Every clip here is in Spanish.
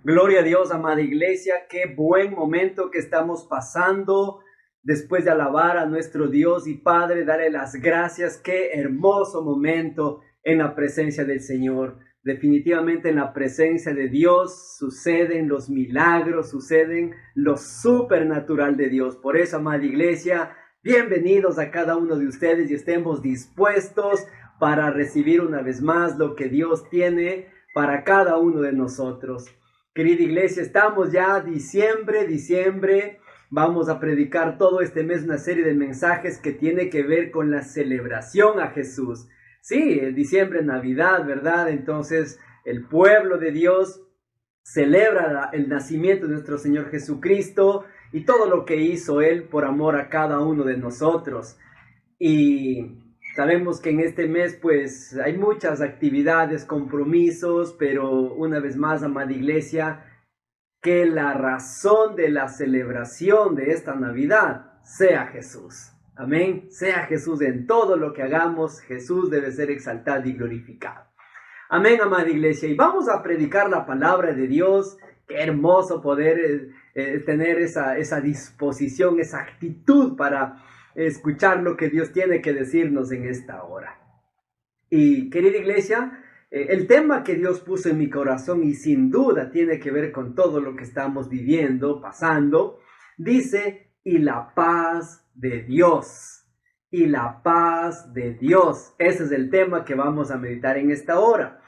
Gloria a Dios, amada iglesia, qué buen momento que estamos pasando después de alabar a nuestro Dios y Padre, darle las gracias, qué hermoso momento en la presencia del Señor. Definitivamente en la presencia de Dios suceden los milagros, suceden lo supernatural de Dios. Por eso, amada iglesia, bienvenidos a cada uno de ustedes y estemos dispuestos para recibir una vez más lo que Dios tiene para cada uno de nosotros. Querida iglesia, estamos ya diciembre, vamos a predicar todo este mes una serie de mensajes que tiene que ver con la celebración a Jesús. Sí, diciembre, Navidad, ¿verdad? Entonces el pueblo de Dios celebra el nacimiento de nuestro Señor Jesucristo y todo lo que hizo Él por amor a cada uno de nosotros. Y sabemos que en este mes pues hay muchas actividades, compromisos, pero una vez más, amada iglesia, que la razón de la celebración de esta Navidad sea Jesús. Amén. Sea Jesús en todo lo que hagamos. Jesús debe ser exaltado y glorificado. Amén, amada iglesia. Y vamos a predicar la palabra de Dios. Qué hermoso poder tener esa disposición, esa actitud para escuchar lo que Dios tiene que decirnos en esta hora. Y querida iglesia, el tema que Dios puso en mi corazón y sin duda tiene que ver con todo lo que estamos viviendo, pasando, dice, y la paz de Dios. Y la paz de Dios. Ese es el tema que vamos a meditar en esta hora.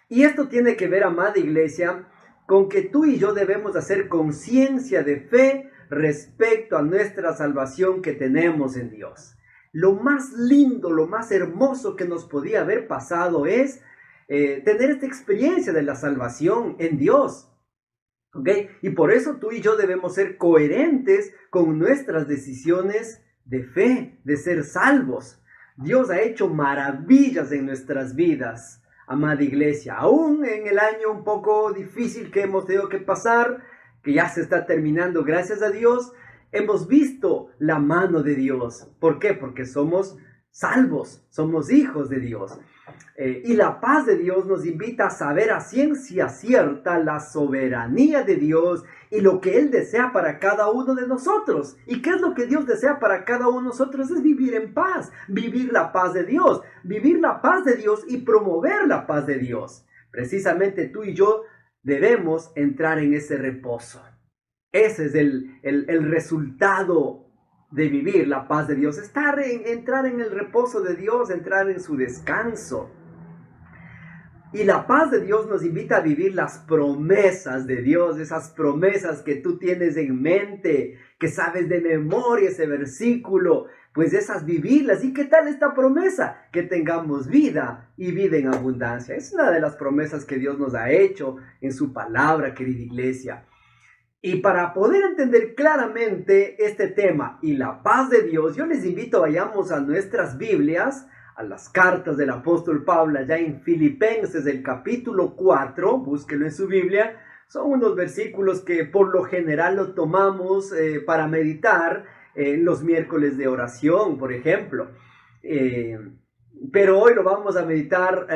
Y esto tiene que ver, amada iglesia, con que tú y yo debemos hacer conciencia de fe respecto a nuestra salvación que tenemos en Dios. Lo más lindo, lo más hermoso que nos podía haber pasado es tener esta experiencia de la salvación en Dios. ¿Okay? Y por eso tú y yo debemos ser coherentes con nuestras decisiones de fe, de ser salvos. Dios ha hecho maravillas en nuestras vidas, amada iglesia. Aún en el año un poco difícil que hemos tenido que pasar, que ya se está terminando, gracias a Dios, hemos visto la mano de Dios. ¿Por qué? Porque somos salvos, somos hijos de Dios. Y la paz de Dios nos invita a saber a ciencia cierta la soberanía de Dios y lo que Él desea para cada uno de nosotros. ¿Y qué es lo que Dios desea para cada uno de nosotros? Es vivir en paz, vivir la paz de Dios, vivir la paz de Dios y promover la paz de Dios. Precisamente tú y yo debemos entrar en ese reposo. Ese es el resultado de vivir la paz de Dios. Entrar en el reposo de Dios, entrar en su descanso. Y la paz de Dios nos invita a vivir las promesas de Dios, esas promesas que tú tienes en mente, que sabes de memoria ese versículo, pues esas vivirlas. ¿Y qué tal esta promesa? Que tengamos vida y vida en abundancia. Es una de las promesas que Dios nos ha hecho en su palabra, querida iglesia. Y para poder entender claramente este tema y la paz de Dios, yo les invito a vayamos a nuestras Biblias, a las cartas del apóstol Pablo, ya en Filipenses, el capítulo 4, búsquenlo en su Biblia. Son unos versículos que por lo general lo tomamos para meditar en los miércoles de oración, por ejemplo. Pero hoy lo vamos a meditar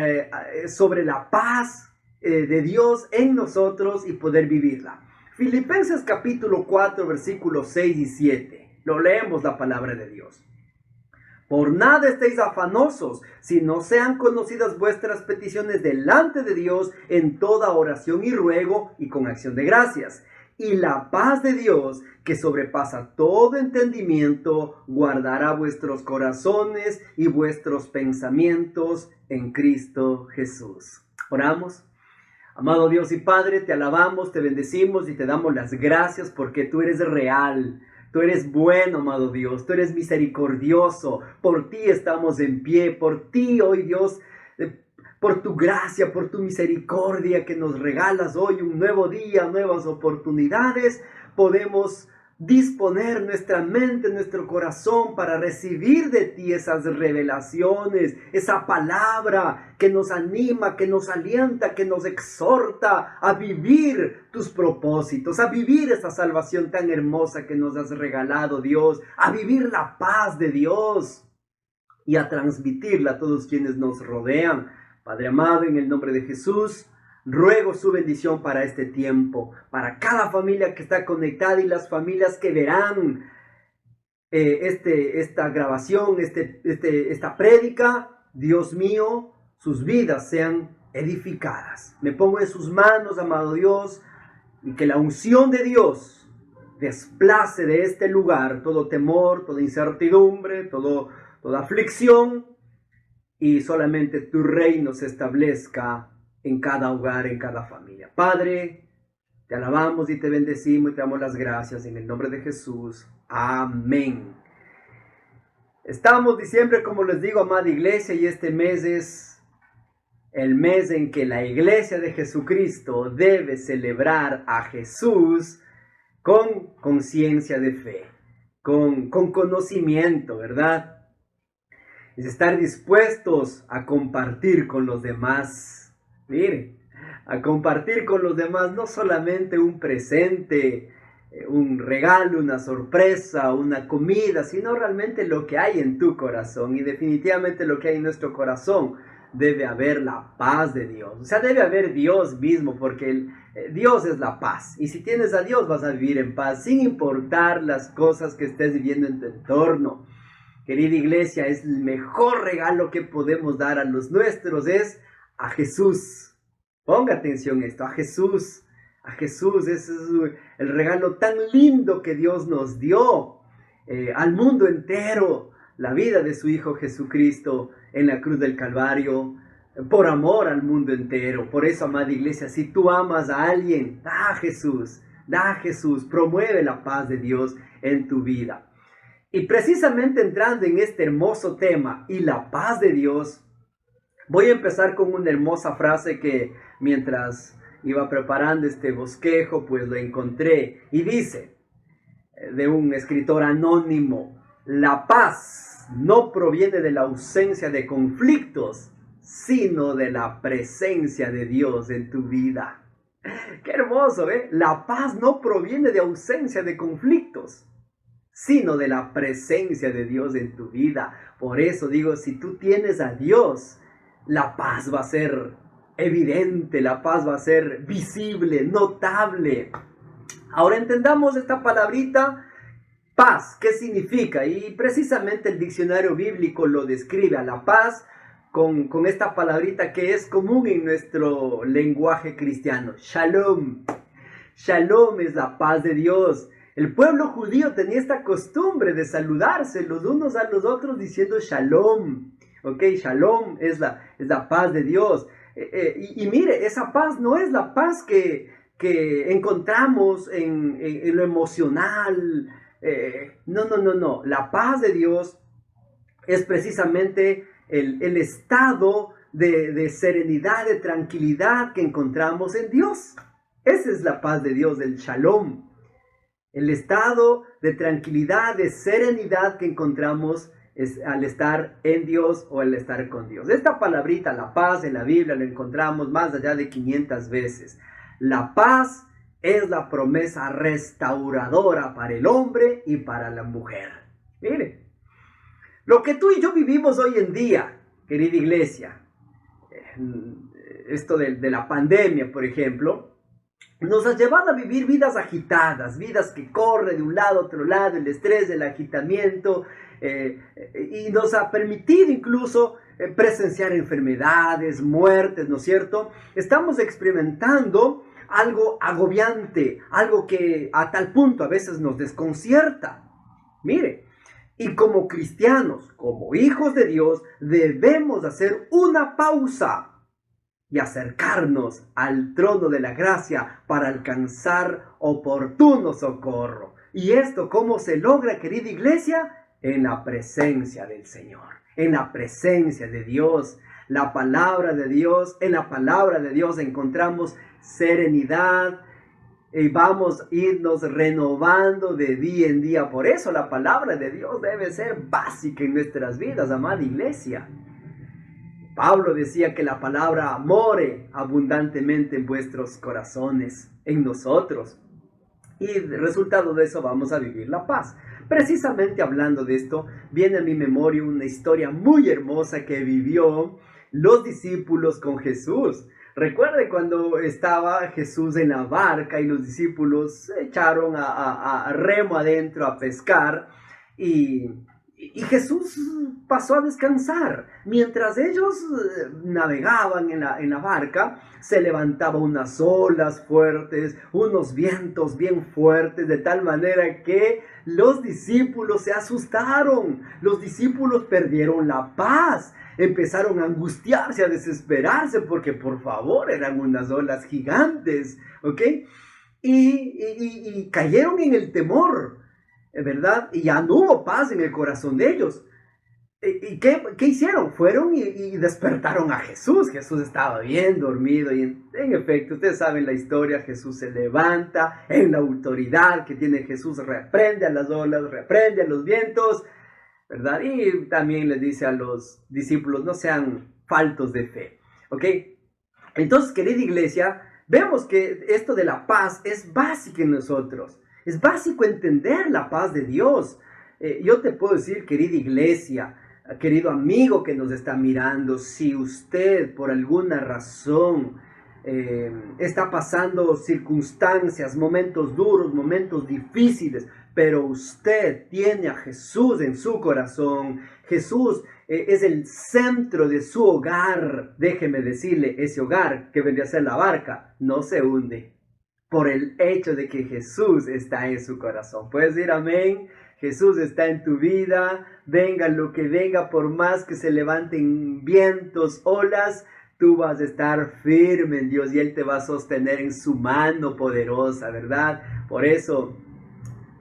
sobre la paz de Dios en nosotros y poder vivirla. Filipenses capítulo 4, versículos 6 y 7. Lo leemos la palabra de Dios. Por nada estéis afanosos, si no sean conocidas vuestras peticiones delante de Dios en toda oración y ruego y con acción de gracias. Y la paz de Dios, que sobrepasa todo entendimiento, guardará vuestros corazones y vuestros pensamientos en Cristo Jesús. Oramos. Amado Dios y Padre, te alabamos, te bendecimos y te damos las gracias porque tú eres real. Tú eres bueno, amado Dios, tú eres misericordioso, por ti estamos en pie, por ti, hoy Dios, por tu gracia, por tu misericordia que nos regalas hoy un nuevo día, nuevas oportunidades, podemos disponer nuestra mente, nuestro corazón para recibir de ti esas revelaciones, esa palabra que nos anima, que nos alienta, que nos exhorta a vivir tus propósitos, a vivir esa salvación tan hermosa que nos has regalado, Dios, a vivir la paz de Dios y a transmitirla a todos quienes nos rodean. Padre amado, en el nombre de Jesús, Ruego su bendición para este tiempo, para cada familia que está conectada y las familias que verán esta grabación, esta prédica. Dios mío, sus vidas sean edificadas. Me pongo en sus manos, amado Dios, y que la unción de Dios desplace de este lugar todo temor, toda incertidumbre, toda aflicción, y solamente tu reino se establezca en cada hogar, en cada familia. Padre, te alabamos y te bendecimos y te damos las gracias en el nombre de Jesús. Amén. Estamos diciembre, como les digo, amada iglesia, y este mes es el mes en que la iglesia de Jesucristo debe celebrar a Jesús con conciencia de fe, con conocimiento, ¿verdad? Es estar dispuestos a compartir con los demás. Mire, a compartir con los demás no solamente un presente, un regalo, una sorpresa, una comida, sino realmente lo que hay en tu corazón. Y definitivamente lo que hay en nuestro corazón debe haber la paz de Dios. O sea, debe haber Dios mismo, porque Dios es la paz. Y si tienes a Dios vas a vivir en paz, sin importar las cosas que estés viviendo en tu entorno. Querida iglesia, es el mejor regalo que podemos dar a los nuestros, es a Jesús. Ponga atención a esto, a Jesús. A Jesús, ese es el regalo tan lindo que Dios nos dio al mundo entero. La vida de su Hijo Jesucristo en la cruz del Calvario, por amor al mundo entero. Por eso, amada iglesia, si tú amas a alguien, da a Jesús, promueve la paz de Dios en tu vida. Y precisamente entrando en este hermoso tema y la paz de Dios, voy a empezar con una hermosa frase que mientras iba preparando este bosquejo, pues lo encontré. Y dice, de un escritor anónimo: la paz no proviene de la ausencia de conflictos, sino de la presencia de Dios en tu vida. Qué hermoso, ¿eh? La paz no proviene de ausencia de conflictos, sino de la presencia de Dios en tu vida. Por eso digo, si tú tienes a Dios, la paz va a ser evidente, la paz va a ser visible, notable. Ahora entendamos esta palabrita paz, ¿qué significa? Y precisamente el diccionario bíblico lo describe a la paz con esta palabrita que es común en nuestro lenguaje cristiano: shalom. Shalom es la paz de Dios. El pueblo judío tenía esta costumbre de saludarse los unos a los otros diciendo shalom. Ok, shalom es la paz de Dios. Y mire, esa paz no es la paz que encontramos en lo emocional. No. La paz de Dios es precisamente el estado de serenidad, de tranquilidad que encontramos en Dios. Esa es la paz de Dios, el shalom. El estado de tranquilidad, de serenidad que encontramos al estar en Dios o al estar con Dios. Esta palabrita, la paz, en la Biblia la encontramos más allá de 500 veces. La paz es la promesa restauradora para el hombre y para la mujer. Mire, lo que tú y yo vivimos hoy en día, querida iglesia, esto de la pandemia, por ejemplo, nos ha llevado a vivir vidas agitadas, vidas que corren de un lado a otro lado, el estrés, el agitamiento, y nos ha permitido incluso presenciar enfermedades, muertes, ¿no es cierto? Estamos experimentando algo agobiante, algo que a tal punto a veces nos desconcierta. Mire, y como cristianos, como hijos de Dios, debemos hacer una pausa y acercarnos al trono de la gracia para alcanzar oportuno socorro. ¿Y esto cómo se logra, querida iglesia? En la presencia del Señor, en la presencia de Dios, la palabra de Dios. En la palabra de Dios encontramos serenidad y vamos a irnos renovando de día en día. Por eso la palabra de Dios debe ser básica en nuestras vidas, amada iglesia. Pablo decía que la palabra more abundantemente en vuestros corazones, en nosotros. Y resultado de eso vamos a vivir la paz. Precisamente hablando de esto, viene a mi memoria una historia muy hermosa que vivió los discípulos con Jesús. Recuerde cuando estaba Jesús en la barca y los discípulos se echaron a remo adentro a pescar y Jesús pasó a descansar. Mientras ellos navegaban en la barca, se levantaban unas olas fuertes, unos vientos bien fuertes, de tal manera que los discípulos se asustaron. Los discípulos perdieron la paz, empezaron a angustiarse, a desesperarse, porque por favor eran unas olas gigantes, ¿ok? Y cayeron en el temor, ¿verdad? Y ya no hubo paz en el corazón de ellos. ¿Y qué hicieron? Fueron y despertaron a Jesús. Jesús estaba bien dormido y en efecto, ustedes saben la historia, Jesús se levanta en la autoridad que tiene Jesús, reprende a las olas, reprende a los vientos, ¿verdad? Y también les dice a los discípulos, no sean faltos de fe, ¿ok? Entonces, querida iglesia, vemos que esto de la paz es básico en nosotros. Es básico entender la paz de Dios. Yo te puedo decir, querida iglesia, querido amigo que nos está mirando, si usted por alguna razón está pasando circunstancias, momentos duros, momentos difíciles, pero usted tiene a Jesús en su corazón, Jesús es el centro de su hogar, déjeme decirle, ese hogar que vendría a ser la barca, no se hunde por el hecho de que Jesús está en su corazón. ¿Puedes decir amén? Jesús está en tu vida, venga lo que venga, por más que se levanten vientos, olas, tú vas a estar firme en Dios y Él te va a sostener en su mano poderosa, ¿verdad? Por eso,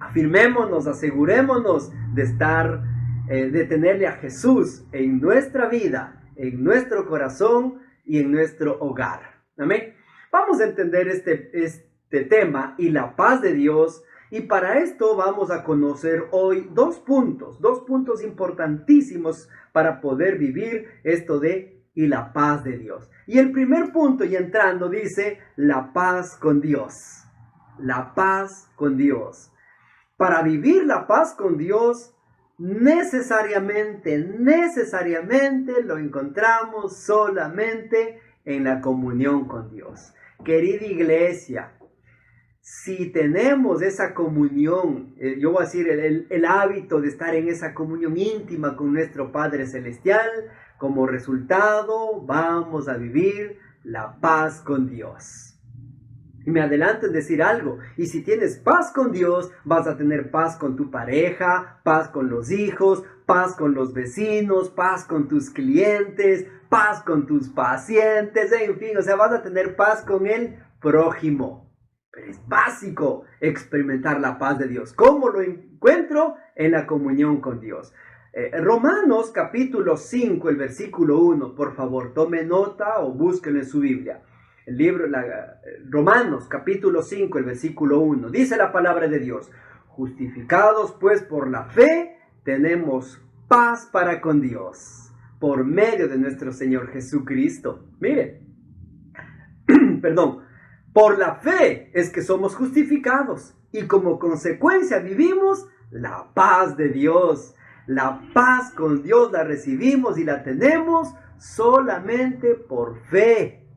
afirmémonos, asegurémonos de estar, de tenerle a Jesús en nuestra vida, en nuestro corazón y en nuestro hogar. Amén. Vamos a entender este tema y la paz de Dios, y para esto vamos a conocer hoy dos puntos importantísimos para poder vivir esto de y la paz de Dios. Y el primer punto, y entrando, dice la paz con Dios. La paz con Dios. Para vivir la paz con Dios, necesariamente lo encontramos solamente en la comunión con Dios. Querida iglesia, si tenemos esa comunión, yo voy a decir el hábito de estar en esa comunión íntima con nuestro Padre Celestial, como resultado vamos a vivir la paz con Dios. Y me adelanto en decir algo, y si tienes paz con Dios, vas a tener paz con tu pareja, paz con los hijos, paz con los vecinos, paz con tus clientes, paz con tus pacientes, en fin, o sea, vas a tener paz con el prójimo. Pero es básico experimentar la paz de Dios. ¿Cómo lo encuentro? En la comunión con Dios. Romanos capítulo 5, el versículo 1, por favor, tome nota o búsquenlo en su Biblia. El libro, Romanos capítulo 5, el versículo 1, dice la palabra de Dios: justificados pues por la fe, tenemos paz para con Dios, por medio de nuestro Señor Jesucristo. Mire, por la fe es que somos justificados y como consecuencia vivimos la paz de Dios. La paz con Dios la recibimos y la tenemos solamente por fe,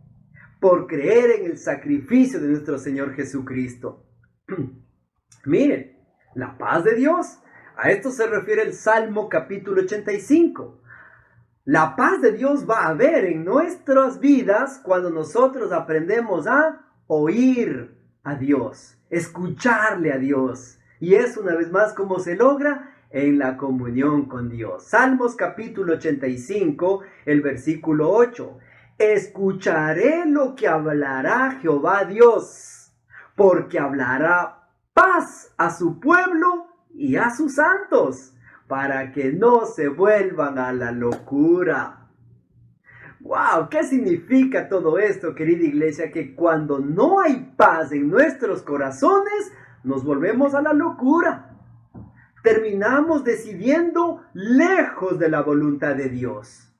por creer en el sacrificio de nuestro Señor Jesucristo. Miren, la paz de Dios, a esto se refiere el Salmo capítulo 85. La paz de Dios va a haber en nuestras vidas cuando nosotros aprendemos a oír a Dios, escucharle a Dios. Y es una vez más como se logra en la comunión con Dios. Salmos capítulo 85, el versículo 8. Escucharé lo que hablará Jehová Dios, porque hablará paz a su pueblo y a sus santos, para que no se vuelvan a la locura. ¡Wow! ¿Qué significa todo esto, querida iglesia? Que cuando no hay paz en nuestros corazones, nos volvemos a la locura. Terminamos decidiendo lejos de la voluntad de Dios.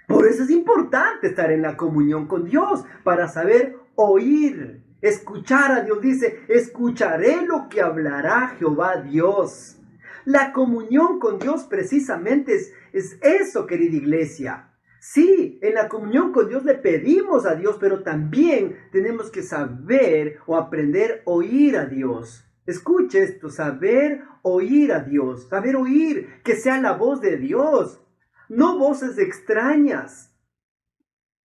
Por eso es importante estar en la comunión con Dios, para saber oír, escuchar a Dios. Dice, escucharé lo que hablará Jehová Dios. La comunión con Dios precisamente es eso, querida iglesia. Sí, en la comunión con Dios le pedimos a Dios, pero también tenemos que saber o aprender a oír a Dios. Escuche esto, saber oír a Dios, saber oír, que sea la voz de Dios, no voces extrañas.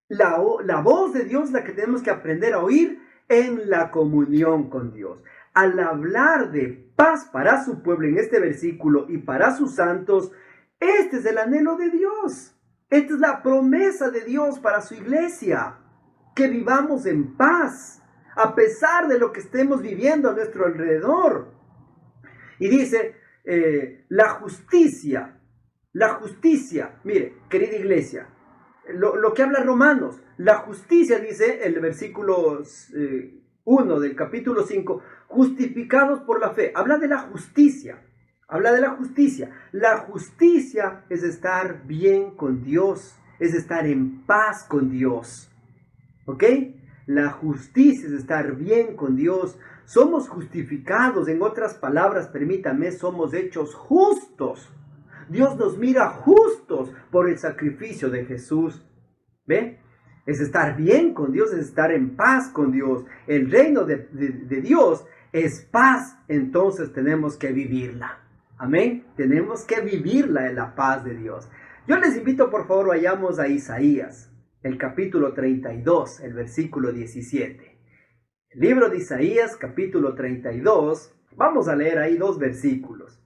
La voz de Dios es la que tenemos que aprender a oír en la comunión con Dios. Al hablar de paz para su pueblo en este versículo y para sus santos, este es el anhelo de Dios. Esta es la promesa de Dios para su iglesia, que vivamos en paz, a pesar de lo que estemos viviendo a nuestro alrededor. Y dice, la justicia, mire, querida iglesia, lo que habla Romanos, la justicia, dice el versículo 1 del capítulo 5, justificados por la fe, habla de la justicia. Habla de la justicia. La justicia es estar bien con Dios, es estar en paz con Dios. ¿Ok? La justicia es estar bien con Dios. Somos justificados, en otras palabras, permítame, somos hechos justos. Dios nos mira justos por el sacrificio de Jesús. ¿Ve? Es estar bien con Dios, es estar en paz con Dios. El reino de Dios es paz, entonces tenemos que vivirla. Amén. Tenemos que vivirla en la paz de Dios. Yo les invito, por favor, vayamos a Isaías, el capítulo 32, el versículo 17. El libro de Isaías, capítulo 32, vamos a leer ahí 2 versículos.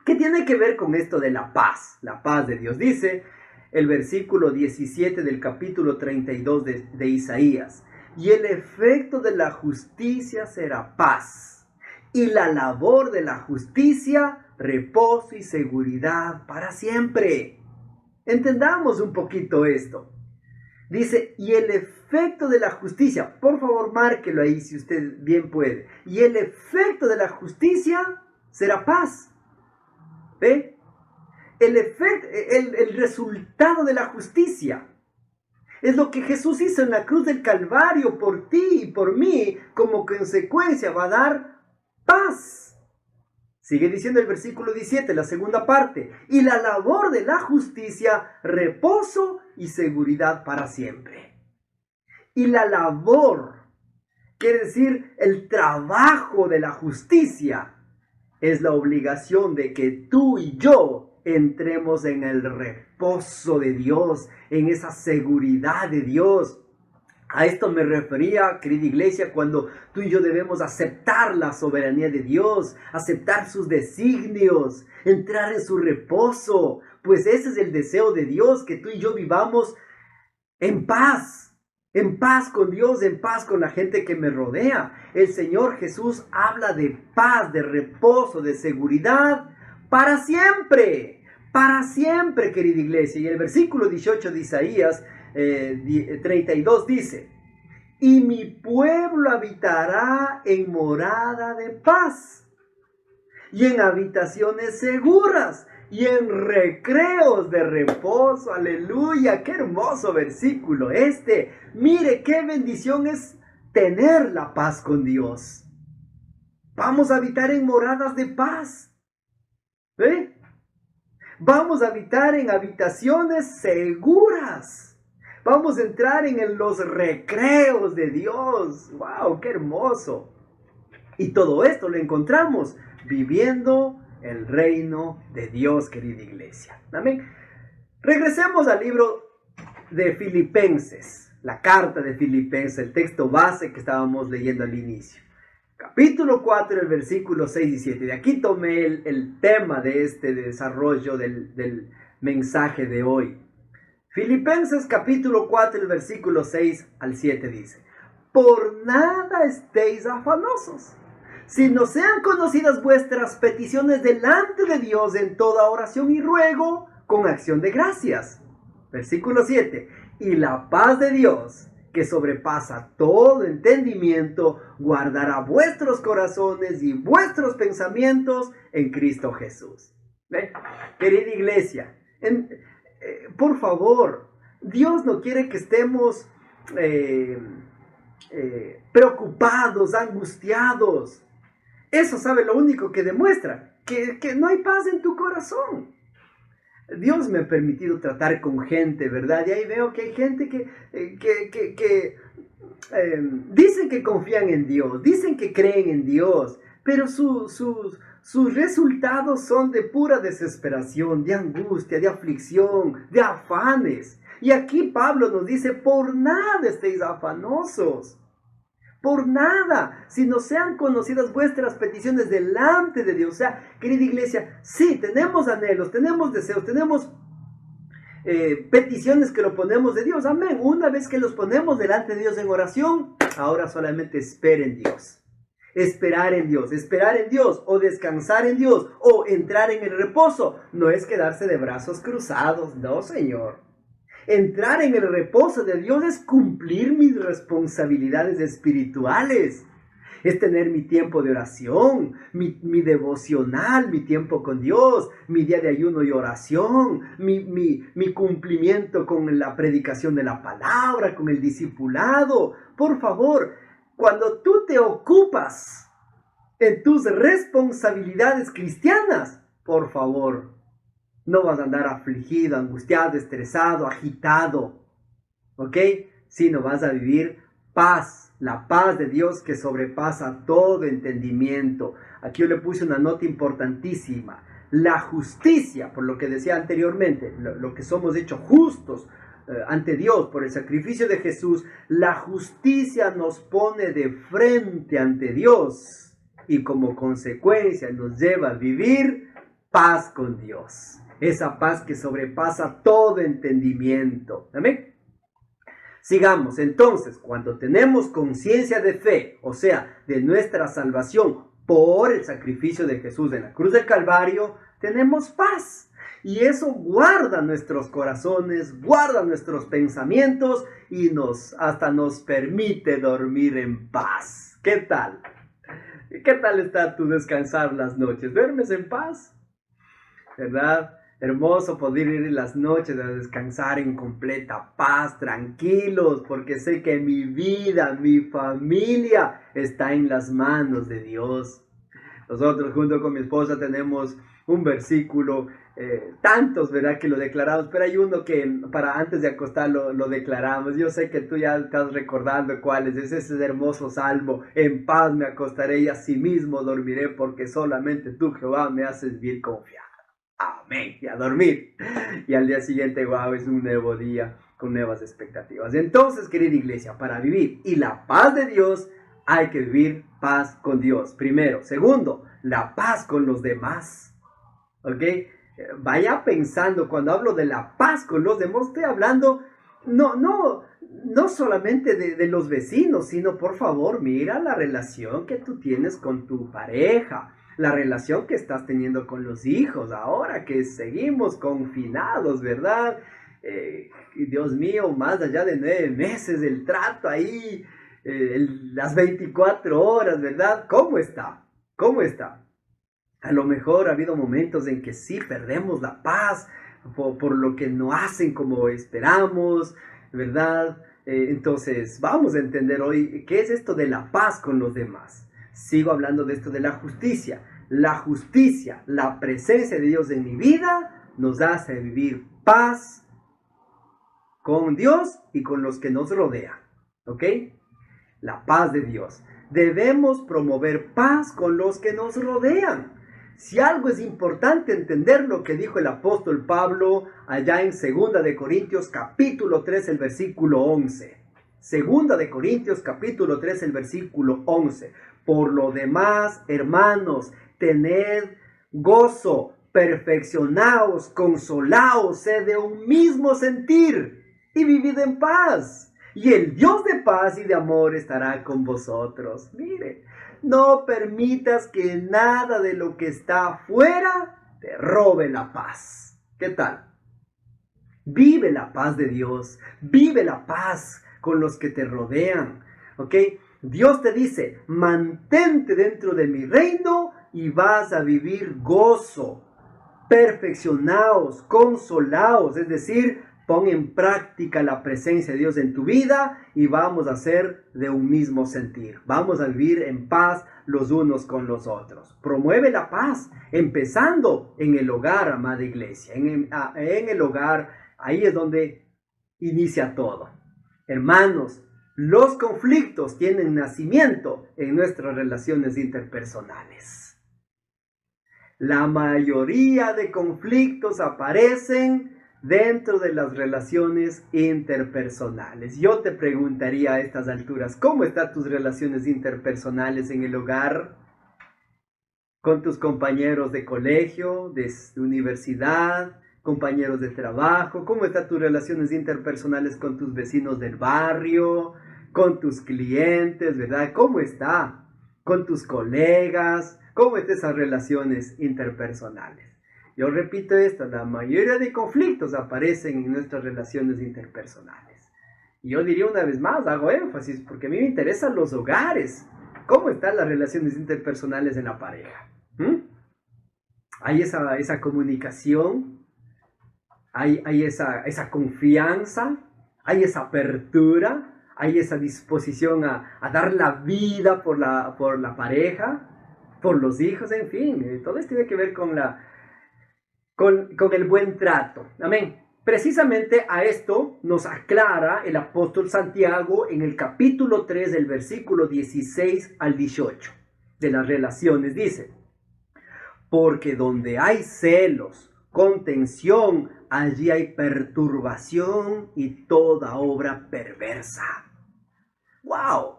¿Qué tiene que ver con esto de la paz de Dios? Dice el versículo 17 del capítulo 32 de Isaías. Y el efecto de la justicia será paz, y la labor de la justicia, reposo y seguridad para siempre. Entendamos un poquito esto. Dice, y el efecto de la justicia, por favor márquelo ahí si usted bien puede. Y el efecto de la justicia será paz. ¿Ve? El resultado de la justicia es lo que Jesús hizo en la cruz del Calvario por ti y por mí. Como consecuencia va a dar paz. Sigue diciendo el versículo 17, la segunda parte. Y la labor de la justicia, reposo y seguridad para siempre. Y la labor, quiere decir el trabajo de la justicia, es la obligación de que tú y yo entremos en el reposo de Dios, en esa seguridad de Dios. A esto me refería, querida iglesia, cuando tú y yo debemos aceptar la soberanía de Dios, aceptar sus designios, entrar en su reposo, pues ese es el deseo de Dios, que tú y yo vivamos en paz con Dios, en paz con la gente que me rodea. El Señor Jesús habla de paz, de reposo, de seguridad para siempre, querida iglesia. Y el versículo 18 de Isaías 32 dice, y mi pueblo habitará en morada de paz y en habitaciones seguras y en recreos de reposo. Aleluya, qué hermoso versículo este. Mire qué bendición es tener la paz con Dios. Vamos a habitar en moradas de paz. ¿Ve? Vamos a habitar en habitaciones seguras. Vamos a entrar en los recreos de Dios. ¡Wow! ¡Qué hermoso! Y todo esto lo encontramos viviendo el reino de Dios, querida iglesia. Amén. Regresemos al libro de Filipenses, la carta de Filipenses, el texto base que estábamos leyendo al inicio. Capítulo 4, el versículo 6 y 7. De aquí tomé el tema de este desarrollo del mensaje de hoy. Filipenses capítulo 4, el versículo 6 al 7 dice, por nada estéis afanosos, sino sean conocidas vuestras peticiones delante de Dios en toda oración y ruego con acción de gracias. Versículo 7, y la paz de Dios, que sobrepasa todo entendimiento, guardará vuestros corazones y vuestros pensamientos en Cristo Jesús. ¿Ve? Querida iglesia, por favor, Dios no quiere que estemos preocupados, angustiados. Eso, ¿sabe? Lo único que demuestra que no hay paz en tu corazón. Dios me ha permitido tratar con gente, ¿verdad? Y ahí veo que hay gente que dicen que confían en Dios, dicen que creen en Dios, pero sus resultados son de pura desesperación, de angustia, de aflicción, de afanes. Y aquí Pablo nos dice, por nada estéis afanosos. Por nada, si no sean conocidas vuestras peticiones delante de Dios. O sea, querida iglesia, sí, tenemos anhelos, tenemos deseos, tenemos peticiones que lo ponemos de Dios. Amén. Una vez que los ponemos delante de Dios en oración, ahora solamente espera en Dios. Esperar en Dios, o descansar en Dios, o entrar en el reposo. No es quedarse de brazos cruzados, no, Señor. Entrar en el reposo de Dios es cumplir mis responsabilidades espirituales. Es tener mi tiempo de oración, mi devocional, mi tiempo con Dios, mi día de ayuno y oración, mi cumplimiento con la predicación de la palabra, con el discipulado. Por favor, cuando tú te ocupas en tus responsabilidades cristianas, por favor, no vas a andar afligido, angustiado, estresado, agitado, ¿ok? Sino vas a vivir paz, la paz de Dios que sobrepasa todo entendimiento. Aquí yo le puse una nota importantísima. La justicia, por lo que decía anteriormente, lo que somos hechos justos ante Dios por el sacrificio de Jesús, la justicia nos pone de frente ante Dios y como consecuencia nos lleva a vivir paz con Dios. Esa paz que sobrepasa todo entendimiento. ¿Amén? Sigamos. Entonces, cuando tenemos conciencia de fe, o sea, de nuestra salvación por el sacrificio de Jesús en la cruz del Calvario, tenemos paz. Y eso guarda nuestros corazones, guarda nuestros pensamientos y hasta nos permite dormir en paz. ¿Qué tal? ¿Qué tal está tu descansar las noches? ¿Duermes en paz? ¿Verdad? Hermoso poder ir en las noches a descansar en completa paz, tranquilos, porque sé que mi vida, mi familia está en las manos de Dios. Nosotros junto con mi esposa tenemos un versículo, tantos, ¿verdad? Que lo declaramos, pero hay uno que para antes de acostarlo lo declaramos. Yo sé que tú ya estás recordando cuál es ese hermoso salmo. En paz me acostaré y asimismo dormiré, porque solamente tú, Jehová, me haces bien confiado. Amén, y a dormir. Y al día siguiente, wow, es un nuevo día con nuevas expectativas. Entonces, querida iglesia, para vivir y la paz de Dios, hay que vivir paz con Dios. Primero. Segundo, la paz con los demás. ¿Ok? Vaya pensando, cuando hablo de la paz con los demás, estoy hablando no solamente de los vecinos, sino, por favor, mira la relación que tú tienes con tu pareja. La relación que estás teniendo con los hijos, ahora que seguimos confinados, ¿verdad? Dios mío, más allá de 9 meses, el trato ahí, las 24 horas, ¿verdad? ¿Cómo está? ¿Cómo está? A lo mejor ha habido momentos en que sí perdemos la paz por lo que no hacen como esperamos, ¿verdad? Entonces, vamos a entender hoy qué es esto de la paz con los demás. Sigo hablando de esto de la justicia. La justicia, la presencia de Dios en mi vida, nos hace vivir paz con Dios y con los que nos rodean. ¿Ok? La paz de Dios. Debemos promover paz con los que nos rodean. Si algo es importante entender lo que dijo el apóstol Pablo allá en 2 de Corintios capítulo 3, el versículo 11. 2 de Corintios capítulo 3, el versículo 11. Por lo demás, hermanos, tened gozo, perfeccionaos, consolaos, sed de un mismo sentir y vivid en paz. Y el Dios de paz y de amor estará con vosotros. Mire, no permitas que nada de lo que está afuera te robe la paz. ¿Qué tal? Vive la paz de Dios, vive la paz con los que te rodean, ¿ok? Dios te dice, mantente dentro de mi reino y vas a vivir gozo, perfeccionaos, consolaos, es decir, pon en práctica la presencia de Dios en tu vida y vamos a ser de un mismo sentir. Vamos a vivir en paz los unos con los otros. Promueve la paz, empezando en el hogar, amada iglesia. En el hogar, ahí es donde inicia todo. Hermanos, los conflictos tienen nacimiento en nuestras relaciones interpersonales. La mayoría de conflictos aparecen dentro de las relaciones interpersonales. Yo te preguntaría a estas alturas, ¿cómo están tus relaciones interpersonales en el hogar? Con tus compañeros de colegio, de universidad, compañeros de trabajo. ¿Cómo están tus relaciones interpersonales con tus vecinos del barrio, con tus clientes, verdad? ¿Cómo está? Con tus colegas. ¿Cómo están esas relaciones interpersonales? Yo repito esto, la mayoría de conflictos aparecen en nuestras relaciones interpersonales. Y yo diría una vez más, hago énfasis, porque a mí me interesan los hogares. ¿Cómo están las relaciones interpersonales en la pareja? ¿Hay esa comunicación? ¿Hay esa confianza? ¿Hay esa apertura? ¿Hay esa disposición a dar la vida por la pareja? ¿Por los hijos? En fin, todo esto tiene que ver con el buen trato. Amén. Precisamente a esto nos aclara el apóstol Santiago en el capítulo 3 del versículo 16 al 18 de las relaciones. Dice: porque donde hay celos, contención, allí hay perturbación y toda obra perversa. ¡Wow!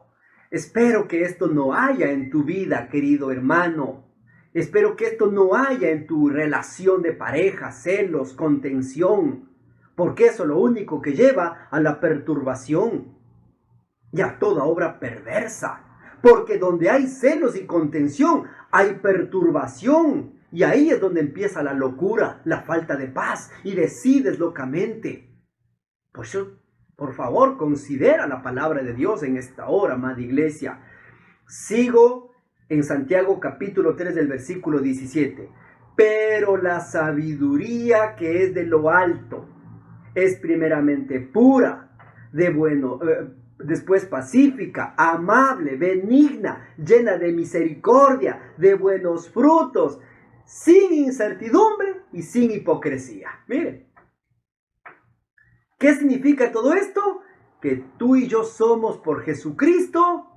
Espero que esto no haya en tu vida, querido hermano. Espero que esto no haya en tu relación de pareja, celos, contención, porque eso es lo único que lleva a la perturbación y a toda obra perversa. Porque donde hay celos y contención, hay perturbación, y ahí es donde empieza la locura, la falta de paz, y decides locamente. Por eso, por favor, considera la palabra de Dios en esta hora, amada iglesia. Sigo en Santiago capítulo 3 del versículo 17. Pero la sabiduría que es de lo alto es primeramente pura, después pacífica, amable, benigna, llena de misericordia, de buenos frutos, sin incertidumbre y sin hipocresía. Miren, ¿qué significa todo esto? Que tú y yo somos por Jesucristo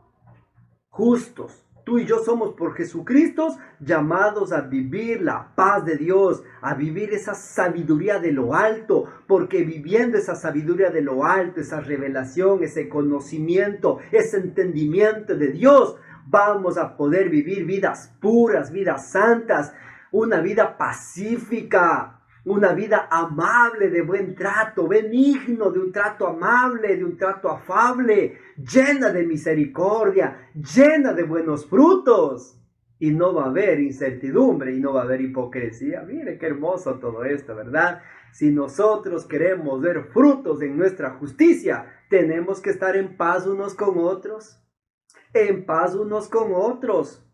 justos. Tú y yo somos por Jesucristo llamados a vivir la paz de Dios, a vivir esa sabiduría de lo alto, porque viviendo esa sabiduría de lo alto, esa revelación, ese conocimiento, ese entendimiento de Dios, vamos a poder vivir vidas puras, vidas santas, una vida pacífica, una vida amable, de buen trato, benigno, de un trato amable, de un trato afable, llena de misericordia, llena de buenos frutos. Y no va a haber incertidumbre y no va a haber hipocresía. Mire qué hermoso todo esto, ¿verdad? Si nosotros queremos ver frutos en nuestra justicia, tenemos que estar en paz unos con otros. En paz unos con otros.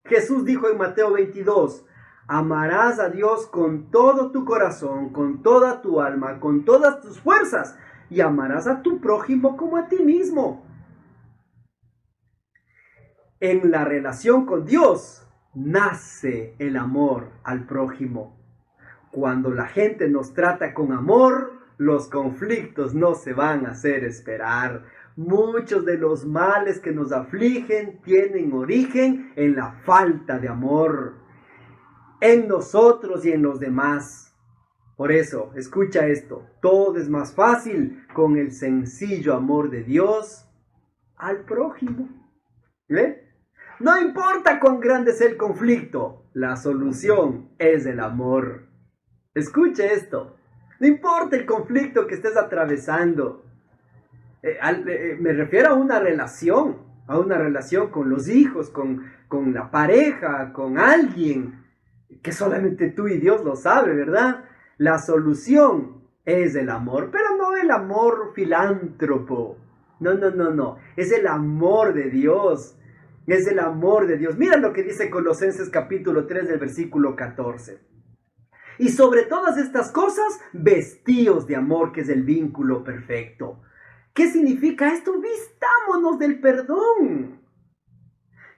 Jesús dijo en Mateo 22, amarás a Dios con todo tu corazón, con toda tu alma, con todas tus fuerzas, y amarás a tu prójimo como a ti mismo. En la relación con Dios nace el amor al prójimo. Cuando la gente nos trata con amor, los conflictos no se van a hacer esperar. Muchos de los males que nos afligen tienen origen en la falta de amor en nosotros y en los demás. Por eso, escucha esto, todo es más fácil con el sencillo amor de Dios al prójimo. ¿Ve? No importa cuán grande sea el conflicto, la solución es el amor. Escuche esto, no importa el conflicto que estés atravesando, me refiero a una relación con los hijos, con la pareja, con alguien, que solamente tú y Dios lo sabe, ¿verdad? La solución es el amor, pero no el amor filántropo. No. Es el amor de Dios. Es el amor de Dios. Mira lo que dice Colosenses capítulo 3 del versículo 14. Y sobre todas estas cosas, vestíos de amor, que es el vínculo perfecto. ¿Qué significa esto? Vistámonos del perdón.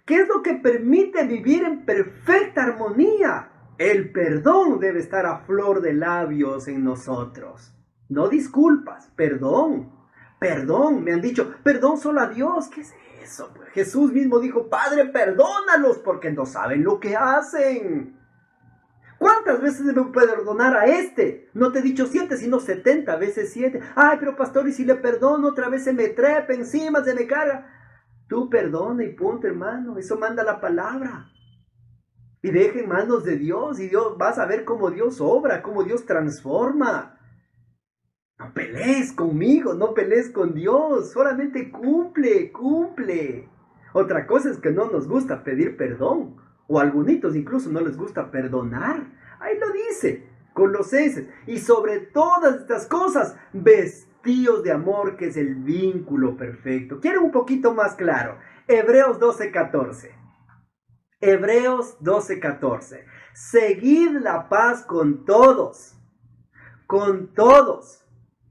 ¿Qué es lo que permite vivir en perfecta armonía? El perdón debe estar a flor de labios en nosotros. No disculpas, perdón. Perdón, me han dicho, perdón solo a Dios. ¿Qué es eso? Pues Jesús mismo dijo, Padre, perdónalos porque no saben lo que hacen. ¿Cuántas veces debo perdonar a este? No te he dicho 7, sino 70 veces 7. Ay, pero pastor, y si le perdono, otra vez se me trepa encima, se me carga. Tú perdona y punto, hermano. Eso manda la palabra. Y deja en manos de Dios. Y Dios, vas a ver cómo Dios obra, cómo Dios transforma. No pelees conmigo, no pelees con Dios. Solamente cumple, cumple. Otra cosa es que no nos gusta pedir perdón. O a algunos incluso no les gusta perdonar. Ahí lo dice Colosenses. Y sobre todas estas cosas, vestíos de amor, que es el vínculo perfecto. ¿Quieren un poquito más claro? Hebreos 12:14. Hebreos 12:14. Seguid la paz con todos. Con todos.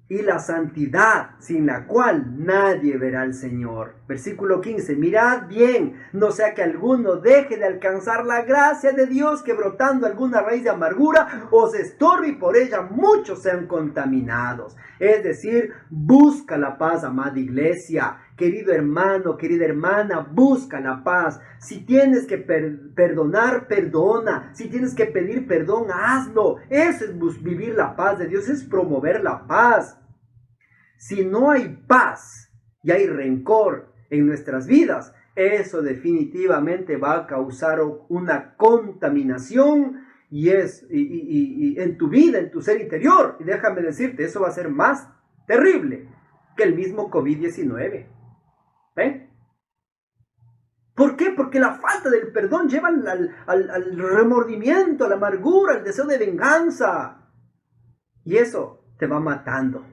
Y la santidad, sin la cual nadie verá al Señor. Versículo 15. Mirad bien, no sea que alguno deje de alcanzar la gracia de Dios, que brotando alguna raíz de amargura os estorbe y por ella muchos sean contaminados. Es decir, busca la paz, amada iglesia. Querido hermano, querida hermana, busca la paz. Si tienes que perdonar, perdona. Si tienes que pedir perdón, hazlo. Eso es vivir la paz de Dios, es promover la paz. Si no hay paz y hay rencor en nuestras vidas, eso definitivamente va a causar una contaminación y en tu vida, en tu ser interior. Y déjame decirte, eso va a ser más terrible que el mismo COVID-19. ¿Ven? ¿Por qué? Porque la falta del perdón lleva al remordimiento, a la amargura, al deseo de venganza. Y eso te va matando.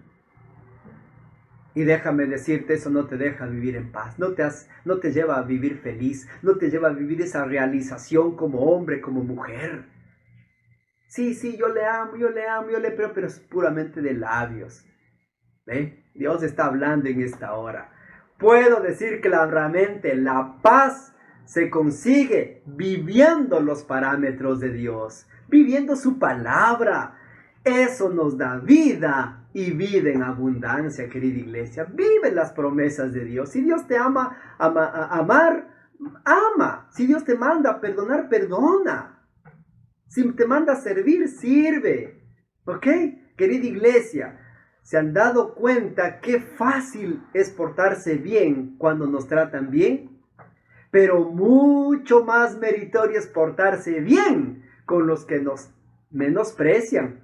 Y déjame decirte, eso no te deja vivir en paz, no te lleva a vivir feliz, no te lleva a vivir esa realización como hombre, como mujer. Sí, yo le amo, pero es puramente de labios. ¿Ve? Dios está hablando en esta hora. Puedo decir claramente, la paz se consigue viviendo los parámetros de Dios, viviendo su palabra. Eso nos da vida y vida en abundancia, querida iglesia. Vive las promesas de Dios. Si Dios te ama, amar, ama. Si Dios te manda a perdonar, perdona. Si te manda a servir, sirve. ¿Ok? Querida iglesia, ¿se han dado cuenta qué fácil es portarse bien cuando nos tratan bien? Pero mucho más meritorio es portarse bien con los que nos menosprecian.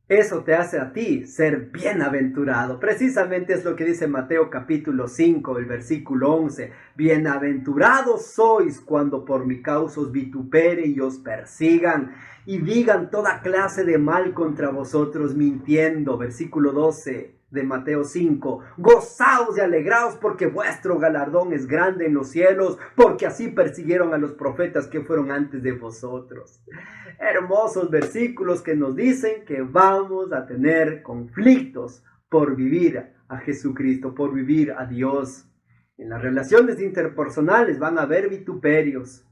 Eso te hace a ti ser bienaventurado. Precisamente es lo que dice Mateo capítulo 5, el versículo 11. Bienaventurados sois cuando por mi causa os vituperen y os persigan y digan toda clase de mal contra vosotros mintiendo. Versículo 12 de Mateo 5. Gozaos y alegraos porque vuestro galardón es grande en los cielos, porque así persiguieron a los profetas que fueron antes de vosotros. Hermosos versículos que nos dicen que vamos a tener conflictos por vivir a Jesucristo, por vivir a Dios. En las relaciones interpersonales van a haber vituperios.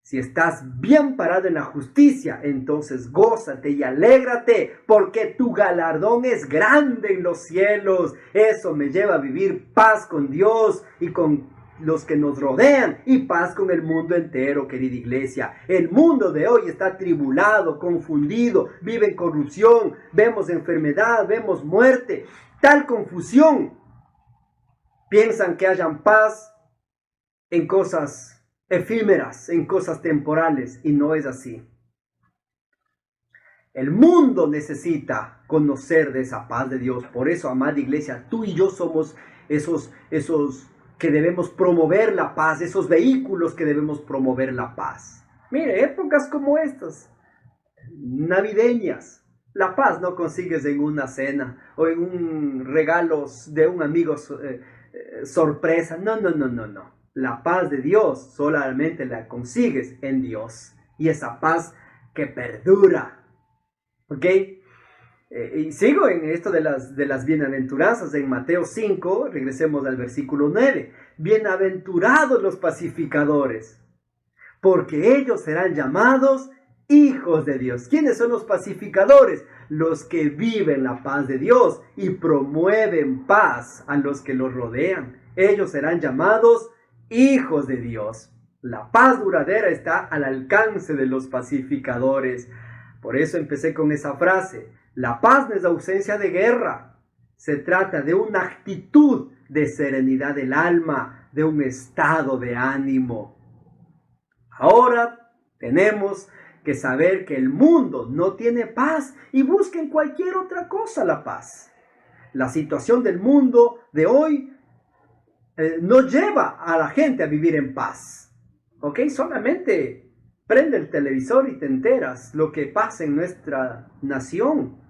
Si estás bien parado en la justicia, entonces gózate y alégrate, porque tu galardón es grande en los cielos. Eso me lleva a vivir paz con Dios y con los que nos rodean, y paz con el mundo entero, querida iglesia. El mundo de hoy está atribulado, confundido, vive en corrupción, vemos enfermedad, vemos muerte, tal confusión. Piensan que hayan paz en cosas efímeras, en cosas temporales, y no es así. El mundo necesita conocer de esa paz de Dios. Por eso, amada iglesia, tú y yo somos esos que debemos promover la paz, esos vehículos que debemos promover la paz. Mire, épocas como estas, navideñas, la paz no consigues en una cena o en un regalo de un amigo sorpresa. No. La paz de Dios solamente la consigues en Dios. y esa paz que perdura. ¿Ok? Y sigo en esto de las bienaventuranzas en Mateo 5, regresemos al versículo 9. Bienaventurados los pacificadores, porque ellos serán llamados hijos de Dios. ¿Quiénes son los pacificadores? Los que viven la paz de Dios y promueven paz a los que los rodean. Ellos serán llamados hijos de Dios. La paz duradera está al alcance de los pacificadores. Por eso empecé con esa frase. La paz no es ausencia de guerra. Se trata de una actitud de serenidad del alma, de un estado de ánimo. Ahora tenemos que saber que el mundo no tiene paz y busca en cualquier otra cosa la paz. La situación del mundo de hoy no lleva a la gente a vivir en paz. ¿Ok? Solamente prende el televisor y te enteras lo que pasa en nuestra nación.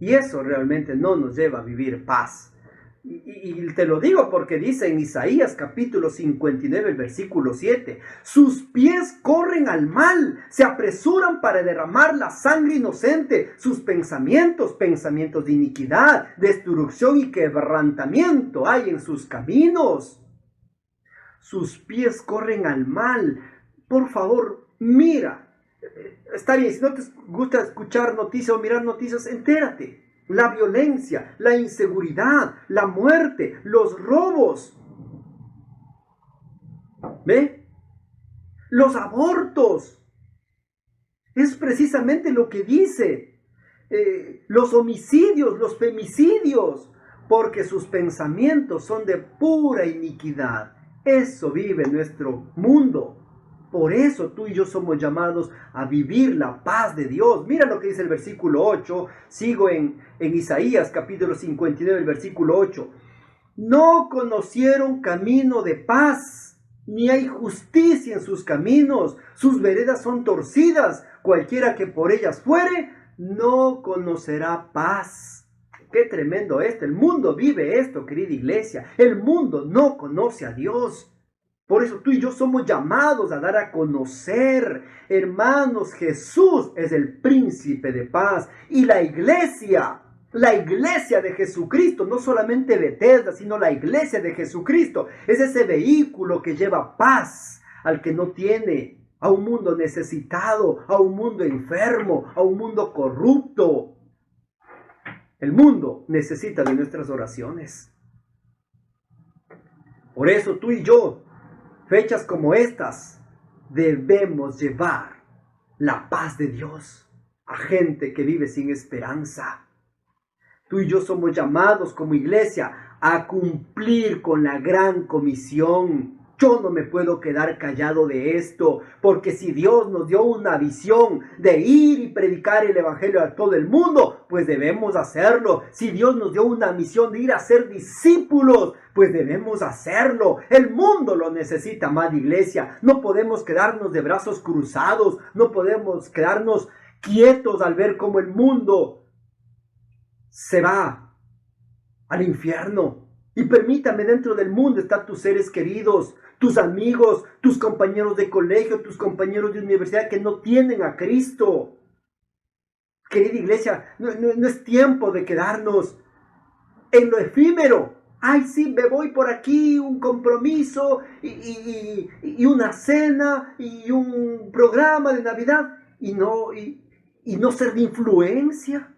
Y eso realmente no nos lleva a vivir paz. Y te lo digo porque dice en Isaías capítulo 59, versículo 7, sus pies corren al mal, se apresuran para derramar la sangre inocente, sus pensamientos de iniquidad, destrucción y quebrantamiento hay en sus caminos. Sus pies corren al mal. Por favor, mira. Está bien, si no te gusta escuchar noticias o mirar noticias, entérate. La violencia, la inseguridad, la muerte, los robos. ¿Ve? Los abortos. Es precisamente lo que dice. Los homicidios, los femicidios. Porque sus pensamientos son de pura iniquidad. Eso vive nuestro mundo. Por eso tú y yo somos llamados a vivir la paz de Dios. Mira lo que dice el versículo 8. Sigo en Isaías capítulo 59, el versículo 8. No conocieron camino de paz, ni hay justicia en sus caminos. Sus veredas son torcidas. Cualquiera que por ellas fuere, no conocerá paz. Qué tremendo esto. El mundo vive esto, querida iglesia. El mundo no conoce a Dios. Por eso tú y yo somos llamados a dar a conocer, hermanos, Jesús es el príncipe de paz. Y la iglesia de Jesucristo, no solamente Bethesda, sino la iglesia de Jesucristo, es ese vehículo que lleva paz al que no tiene, a un mundo necesitado, a un mundo enfermo, a un mundo corrupto. El mundo necesita de nuestras oraciones. Por eso tú y yo, fechas como estas, debemos llevar la paz de Dios a gente que vive sin esperanza. Tú y yo somos llamados como iglesia a cumplir con la gran comisión. Yo no me puedo quedar callado de esto, porque si Dios nos dio una visión de ir y predicar el evangelio a todo el mundo, pues debemos hacerlo. Si Dios nos dio una misión de ir a ser discípulos, pues debemos hacerlo. El mundo lo necesita, amada iglesia. No podemos quedarnos de brazos cruzados, no podemos quedarnos quietos al ver cómo el mundo se va al infierno. Y permítame, dentro del mundo están tus seres queridos, tus amigos, tus compañeros de colegio, tus compañeros de universidad que no tienen a Cristo. Querida iglesia, no es tiempo de quedarnos en lo efímero. Ay, sí, me voy por aquí, un compromiso y una cena y un programa de Navidad y no ser de influencia.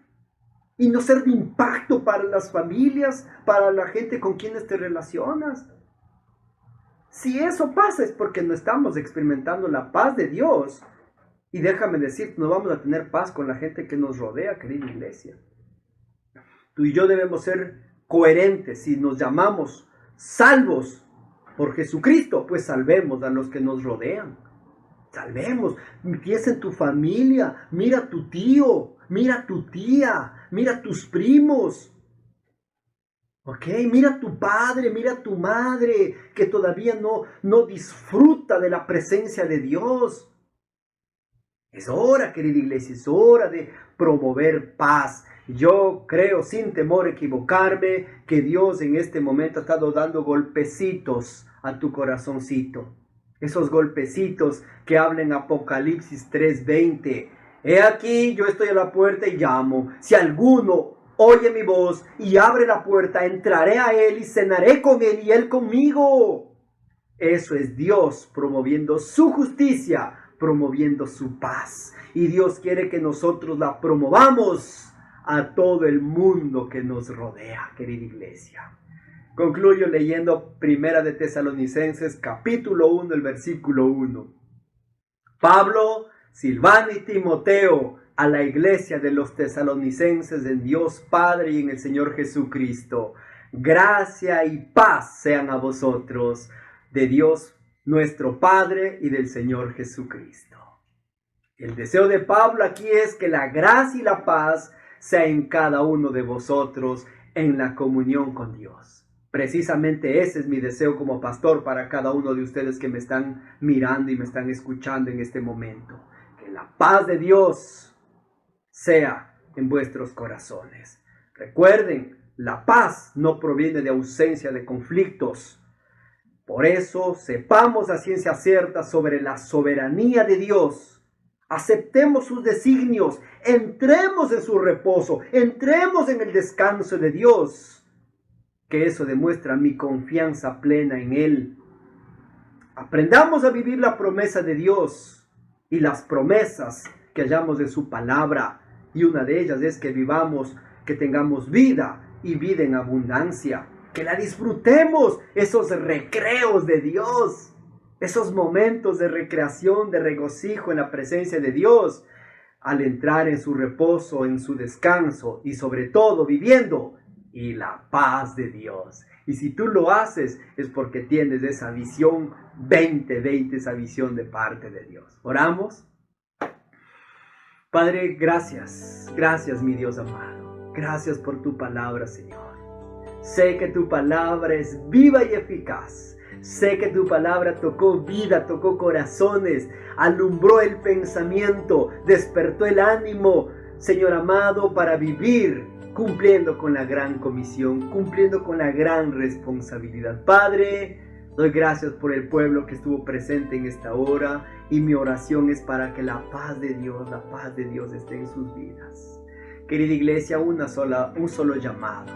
Y no ser de impacto para las familias, para la gente con quienes te relacionas. Si eso pasa es porque no estamos experimentando la paz de Dios. Y déjame decir, no vamos a tener paz con la gente que nos rodea, querida iglesia. Tú y yo debemos ser coherentes. Si nos llamamos salvos por Jesucristo, pues salvemos a los que nos rodean. Salvemos, piensa en tu familia, mira a tu tío, mira a tu tía, mira a tus primos. ¿Ok? Mira a tu padre, mira a tu madre, que todavía no disfruta de la presencia de Dios. Es hora, querida iglesia, es hora de promover paz. Yo creo, sin temor a equivocarme, que Dios en este momento ha estado dando golpecitos a tu corazoncito. Esos golpecitos que hablan Apocalipsis 3:20. He aquí, yo estoy a la puerta y llamo. Si alguno oye mi voz y abre la puerta, entraré a él y cenaré con él y él conmigo. Eso es Dios promoviendo su justicia, promoviendo su paz. Y Dios quiere que nosotros la promovamos a todo el mundo que nos rodea, querida iglesia. Concluyo leyendo Primera de Tesalonicenses, capítulo 1, el versículo 1. Pablo, Silvano y Timoteo, a la iglesia de los tesalonicenses en Dios Padre y en el Señor Jesucristo. Gracia y paz sean a vosotros, de Dios nuestro Padre y del Señor Jesucristo. El deseo de Pablo aquí es que la gracia y la paz sea en cada uno de vosotros en la comunión con Dios. Precisamente ese es mi deseo como pastor para cada uno de ustedes que me están mirando y me están escuchando en este momento. Que la paz de Dios sea en vuestros corazones. Recuerden, la paz no proviene de ausencia de conflictos. Por eso, sepamos a ciencia cierta sobre la soberanía de Dios. Aceptemos sus designios, entremos en su reposo, entremos en el descanso de Dios. Que eso demuestra mi confianza plena en Él. Aprendamos a vivir la promesa de Dios y las promesas que hallamos de su palabra. Y una de ellas es que vivamos, que tengamos vida y vida en abundancia. Que la disfrutemos, esos recreos de Dios, esos momentos de recreación, de regocijo en la presencia de Dios, al entrar en su reposo, en su descanso y sobre todo viviendo y la paz de Dios. Y si tú lo haces es porque tienes esa visión 2020, esa visión de parte de Dios. ¿Oramos? Padre, gracias mi Dios amado. Gracias por tu palabra, Señor. Sé que tu palabra es viva y eficaz. Sé que tu palabra tocó vida, tocó corazones, alumbró el pensamiento, despertó el ánimo, Señor amado, para vivir cumpliendo con la gran comisión, cumpliendo con la gran responsabilidad. Padre, doy gracias por el pueblo que estuvo presente en esta hora y mi oración es para que la paz de Dios esté en sus vidas. Querida iglesia, un solo llamado,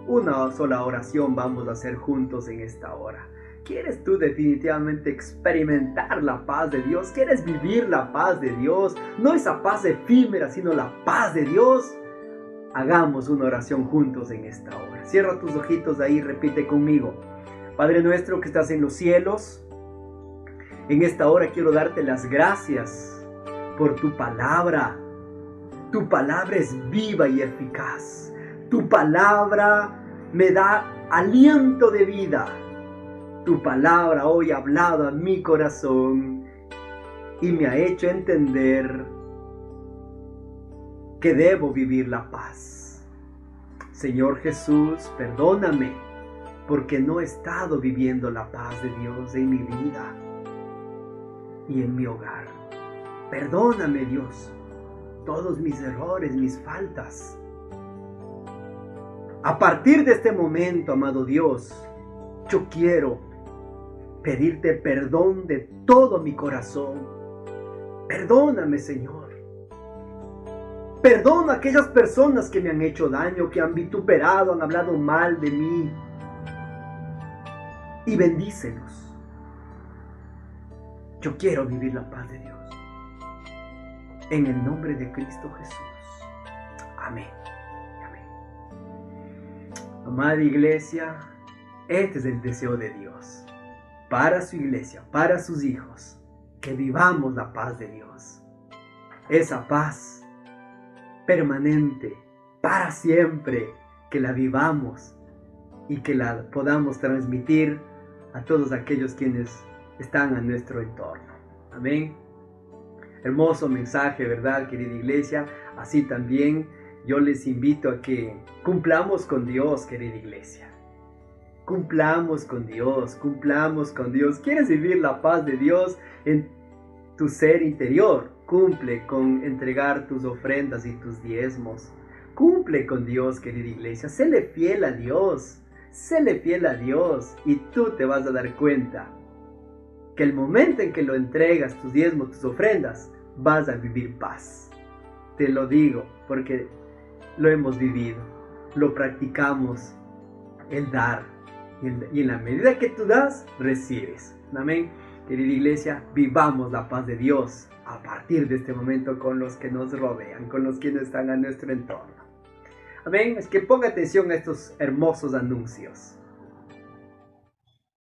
una sola oración vamos a hacer juntos en esta hora. ¿Quieres tú definitivamente experimentar la paz de Dios? ¿Quieres vivir la paz de Dios? No esa paz efímera, sino la paz de Dios. Hagamos una oración juntos en esta hora. Cierra tus ojitos ahí, repite conmigo. Padre nuestro que estás en los cielos, en esta hora quiero darte las gracias por tu palabra. Tu palabra es viva y eficaz. Tu palabra me da aliento de vida. Tu palabra hoy ha hablado a mi corazón y me ha hecho entender que debo vivir la paz. Señor Jesús, perdóname porque no he estado viviendo la paz de Dios en mi vida y en mi hogar. Perdóname, Dios, todos mis errores, mis faltas. A partir de este momento, amado Dios, yo quiero pedirte perdón de todo mi corazón. Perdóname, Señor. Perdona a aquellas personas que me han hecho daño, que han vituperado, han hablado mal de mí. Y bendícelos. Yo quiero vivir la paz de Dios. En el nombre de Cristo Jesús. Amén. Amén. Amada iglesia, este es el deseo de Dios. Para su iglesia, para sus hijos. Que vivamos la paz de Dios. Esa paz permanente, para siempre, que la vivamos y que la podamos transmitir a todos aquellos quienes están a nuestro entorno. Amén. Hermoso mensaje, ¿verdad, querida iglesia? Así también yo les invito a que cumplamos con Dios, querida iglesia. Cumplamos con Dios, cumplamos con Dios. ¿Quieres vivir la paz de Dios en tu ser interior? Cumple con entregar tus ofrendas y tus diezmos. Cumple con Dios, querida iglesia. Séle fiel a Dios. Séle fiel a Dios. Y tú te vas a dar cuenta que el momento en que lo entregas, tus diezmos, tus ofrendas, vas a vivir paz. Te lo digo porque lo hemos vivido, lo practicamos, el dar. Y en la medida que tú das, recibes. Amén. Querida iglesia, vivamos la paz de Dios a partir de este momento con los que nos rodean, con los que están a nuestro entorno. Amén. Es que ponga atención a estos hermosos anuncios.